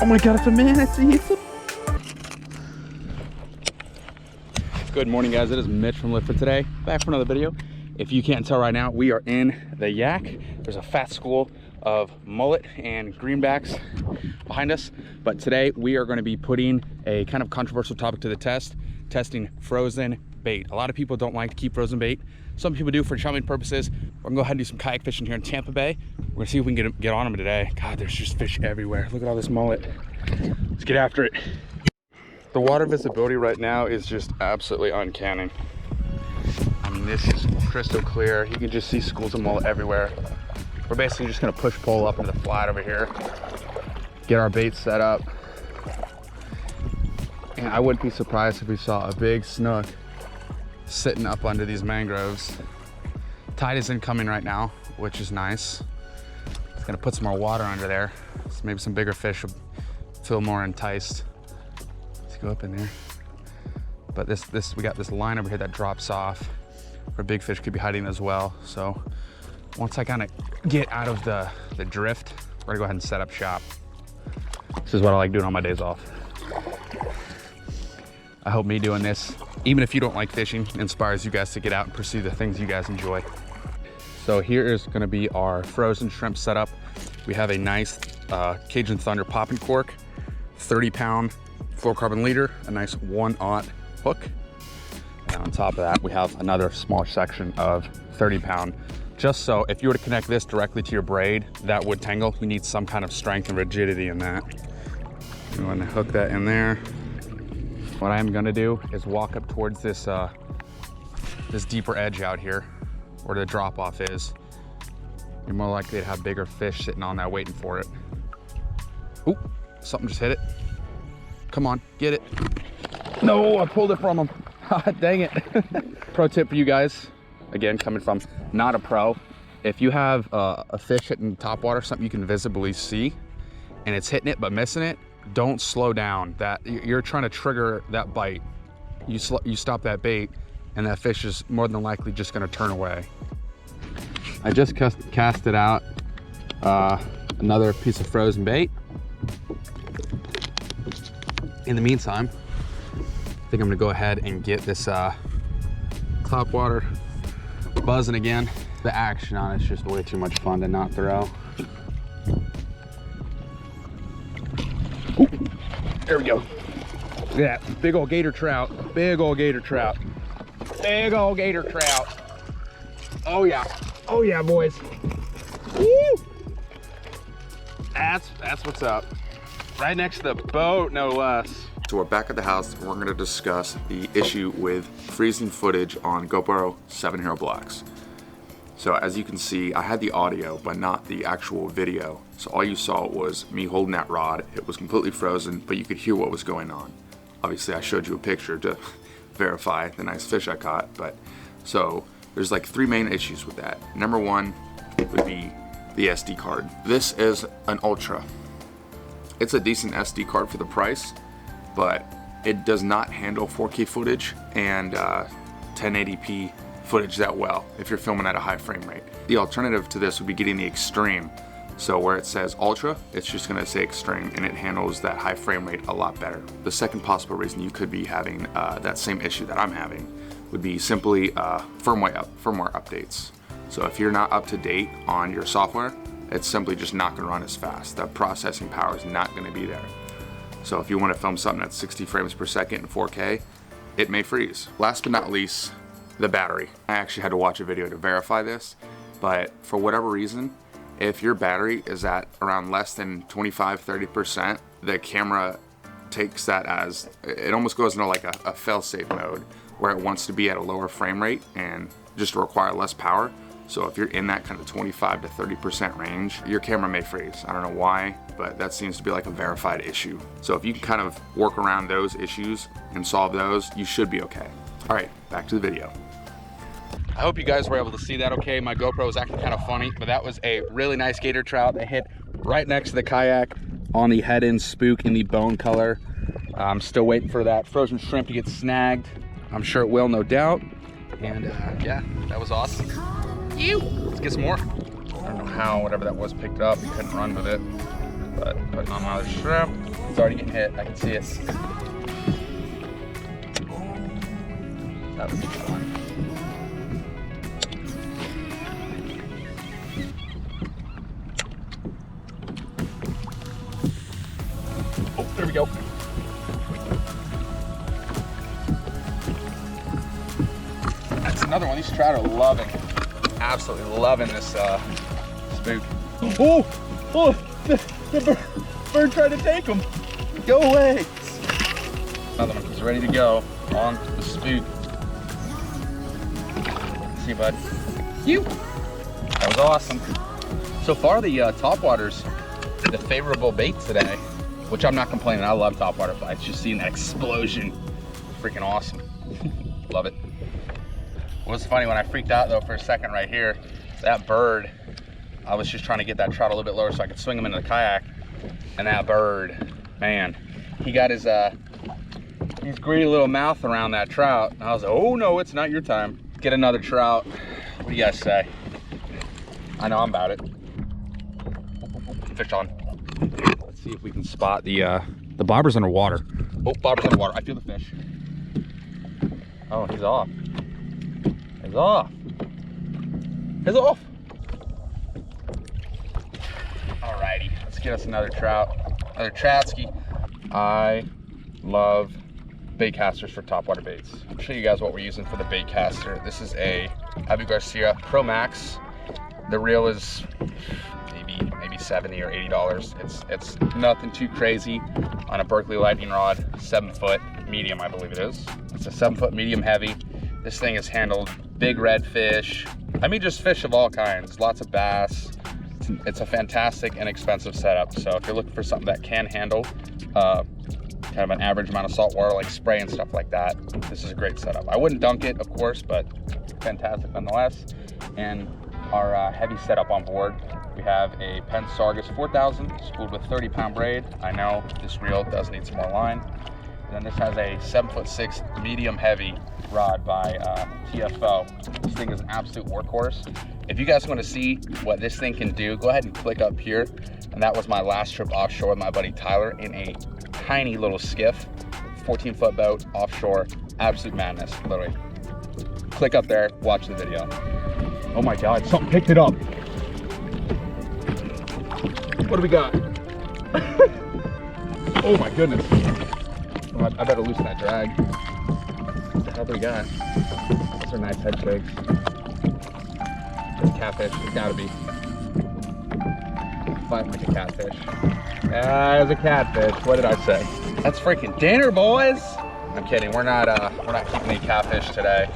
Oh my God, it's a manatee. Good morning, guys. It is Mitch from Live for Today, back for another video. If you can't tell right now, we are in the yak. There's a fat school of mullet and greenbacks behind us. But today we are going to be putting a kind of controversial topic to the test, testing frozen bait. A lot of people don't like to keep frozen bait. Some people do for chumming purposes. We're gonna go ahead and do some kayak fishing here in Tampa Bay. We're gonna see if we can get on them today. God, there's just fish everywhere. Look at all this mullet. Let's get after it. The water visibility right now is just absolutely uncanny. I mean, this is crystal clear. You can just see schools of mullet everywhere. We're basically just gonna push pole up into the flat over here, get our bait set up. And I wouldn't be surprised if we saw a big snook sitting up under these mangroves. Tide is incoming right now, which is nice. It's gonna put some more water under there, so maybe some bigger fish will feel more enticed. Let's go up in there. But we got this line over here that drops off where big fish could be hiding as well. So once I kind of get out of the drift, we're gonna go ahead and set up shop. This is what I like doing on my days off. I hope me doing this, even if you don't like fishing, inspires you guys to get out and pursue the things you guys enjoy. So here is gonna be our frozen shrimp setup. We have a nice Cajun Thunder popping cork, 30-pound fluorocarbon leader, a nice 1/0 hook. And on top of that, we have another small section of 30-pound. Just so if you were to connect this directly to your braid, that would tangle. You need some kind of strength and rigidity in that. You wanna hook that in there. What I'm gonna do is walk up towards this this deeper edge out here where the drop off is. You're more likely to have bigger fish sitting on that waiting for it. Oop, something just hit it. Come on, get it. No, I pulled it from him. Dang it. Pro tip for you guys, again, coming from not a pro. If you have a fish hitting top water, something you can visibly see, and it's hitting it but missing it, don't slow down. That you're trying to trigger that bite. You stop that bait and that fish is more than likely just going to turn away. I just casted out another piece of frozen bait. In the meantime, I think I'm gonna go ahead and get this TOPWATER buzzing again. The action on it's just way too much fun to not throw. Ooh, there we go. Look at that, big old gator trout. Big old gator trout. Big old gator trout. Oh yeah, boys. Woo! That's what's up. Right next to the boat, no less. So we're back at the house and we're gonna discuss the issue with freezing footage on GoPro 7 Hero blocks. So as you can see, I had the audio, but not the actual video. So all you saw was me holding that rod. It was completely frozen, but you could hear what was going on. Obviously I showed you a picture to verify the nice fish I caught, but so there's like 3 main issues with that. Number 1 would be the SD card. This is an Ultra. It's a decent SD card for the price, but it does not handle 4K footage and 1080p footage that well if you're filming at a high frame rate. The alternative to this would be getting the Extreme. So where it says Ultra, it's just gonna say Extreme and it handles that high frame rate a lot better. The second possible reason you could be having that same issue that I'm having would be simply firmware updates. So if you're not up to date on your software, it's simply just not gonna run as fast. The processing power is not gonna be there. So if you wanna film something at 60 frames per second in 4K, it may freeze. Last but not least, the battery. I actually had to watch a video to verify this, but for whatever reason, if your battery is at around less than 25-30%, the camera takes that as, it almost goes into like a fail-safe mode where it wants to be at a lower frame rate and just require less power. So if you're in that kind of 25 to 30% range, your camera may freeze. I don't know why, but that seems to be like a verified issue. So if you can kind of work around those issues and solve those, you should be okay. All right, back to the video. I hope you guys were able to see that okay. My GoPro was actually kind of funny, but that was a really nice gator trout that hit right next to the kayak on the head end spook in the bone color. I'm still waiting for that frozen shrimp to get snagged. I'm sure it will, no doubt. And yeah, that was awesome. Let's get some more. I don't know how whatever that was picked up. We couldn't run with it. But putting on another shrimp. It's already getting hit. I can see it. That was fun. Oh, there we go. That's another one. These trout are loving, absolutely loving this spook. Oh, oh, the bird tried to take him. Go away. Another one. He's ready to go on the spook. See you, bud. You. That was awesome. So far, the topwaters, the favorable bait today, which I'm not complaining. I love topwater flies. Just seeing that explosion, freaking awesome. Love it. It was funny when I freaked out though for a second right here. That bird, I was just trying to get that trout a little bit lower so I could swing him into the kayak, and that bird, man, he got his greedy little mouth around that trout. And I was like, oh no, it's not your time. Get another trout. What do you guys say? I know I'm about it. Fish on. Let's see if we can spot the bobber's underwater. Oh, bobber's underwater. I feel the fish. Oh, he's off. He's off. He's off. Alrighty, let's get us another trout. Another troutski. I love bait casters for topwater baits. I'll show you guys what we're using for the bait caster. This is a Abu Garcia Pro Max. The reel is maybe $70 or $80. It's nothing too crazy on a Berkeley lightning rod, 7 foot medium, I believe it is. It's a 7 foot medium heavy. This thing has handled big redfish. I mean, just fish of all kinds, lots of bass. It's a fantastic and expensive setup. So if you're looking for something that can handle kind of an average amount of salt water, like spray and stuff like that, this is a great setup. I wouldn't dunk it, of course, but fantastic nonetheless. And our heavy setup on board, we have a Penn Sargus 4000 spooled with 30-pound braid. I know this reel does need some more line. And then this has a 7'6" medium heavy rod by TFO. This thing is an absolute workhorse. If you guys want to see what this thing can do, go ahead and click up here. And that was my last trip offshore with my buddy Tyler in a tiny little skiff, 14-foot boat offshore. Absolute madness, literally. Click up there, watch the video. Oh my God, something picked it up. What do we got? Oh my goodness. Oh, I better loosen that drag. What the hell do we got? Those are nice head shakes. It's catfish, it's gotta be. Fight like a catfish. There's a catfish. What did I say? That's freaking dinner, boys. I'm kidding. We're not keeping any catfish today.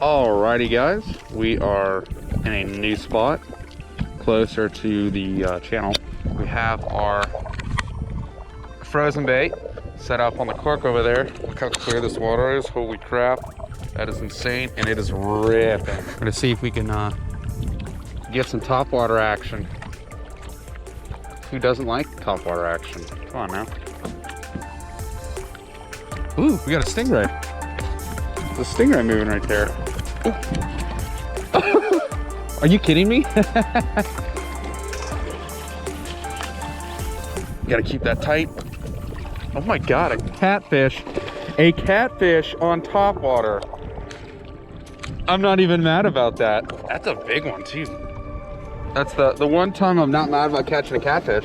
Alrighty, guys. We are in a new spot closer to the channel. We have our frozen bait set up on the cork over there. Look how clear this water is. Holy crap. That is insane, and it is ripping. We're gonna see if we can get some topwater action. Who doesn't like topwater action? Come on now. Ooh, we got a stingray. There's a stingray moving right there. Are you kidding me? Gotta keep that tight. Oh my God, a catfish. A catfish on topwater. I'm not even mad about that. That's a big one too. That's the one time I'm not mad about catching a catfish.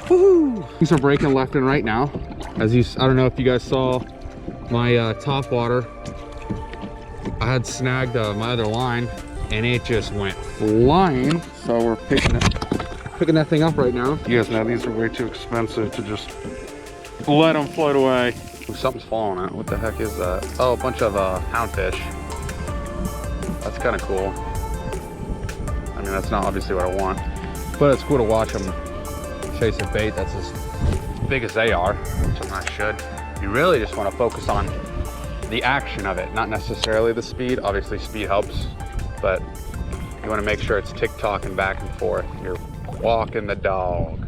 Woohoo! Things are breaking left and right now. I don't know if you guys saw my topwater. I had snagged my other line and it just went flying. So we're picking that thing up right now. You guys know these are way too expensive to just let them float away. Ooh, something's falling out. What the heck is that? Oh, a bunch of houndfish. That's kind of cool. I mean, that's not obviously what I want, but it's cool to watch them chase a bait that's as big as they are, which I should. You really just want to focus on the action of it, not necessarily the speed. Obviously speed helps, but you want to make sure it's tick-tocking back and forth. You're walking the dog.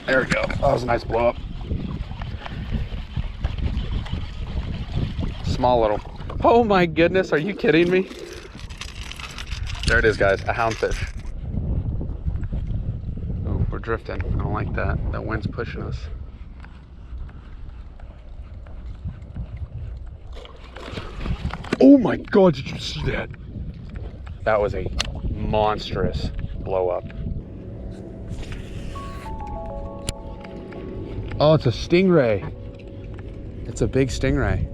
There we go. That was a nice blow up. Small little. Oh my goodness, are you kidding me? There it is, guys, a houndfish. Oh, we're drifting. I don't like that. That wind's pushing us. Oh my God, did you see that? That was a monstrous blow up. Oh, it's a stingray. It's a big stingray.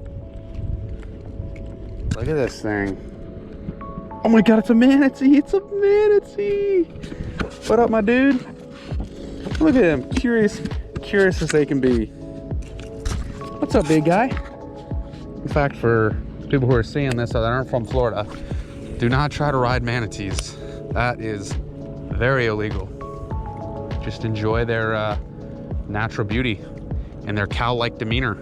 Look at this thing. Oh my God, it's a manatee. It's a manatee. What up, my dude? Look at him. Curious as they can be. What's up, big guy? In fact, for people who are seeing this that aren't from Florida, do not try to ride manatees. That is very illegal. Just enjoy their natural beauty and their cow-like demeanor.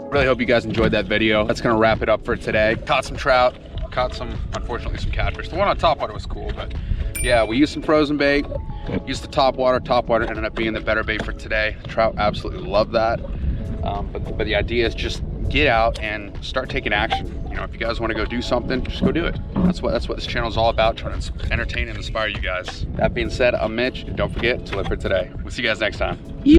Really hope you guys enjoyed that video. That's gonna wrap it up for today. Caught some trout, caught some, unfortunately, some catfish. The one on TOPWATER was cool, but yeah, we used some frozen bait, used the TOPWATER. TOPWATER ended up being the better bait for today. Trout absolutely love that. But the idea is just get out and start taking action. You know, if you guys want to go do something, just go do it. That's what this channel is all about, trying to entertain and inspire you guys. That being said, I'm Mitch, and don't forget to live for today. We'll see you guys next time.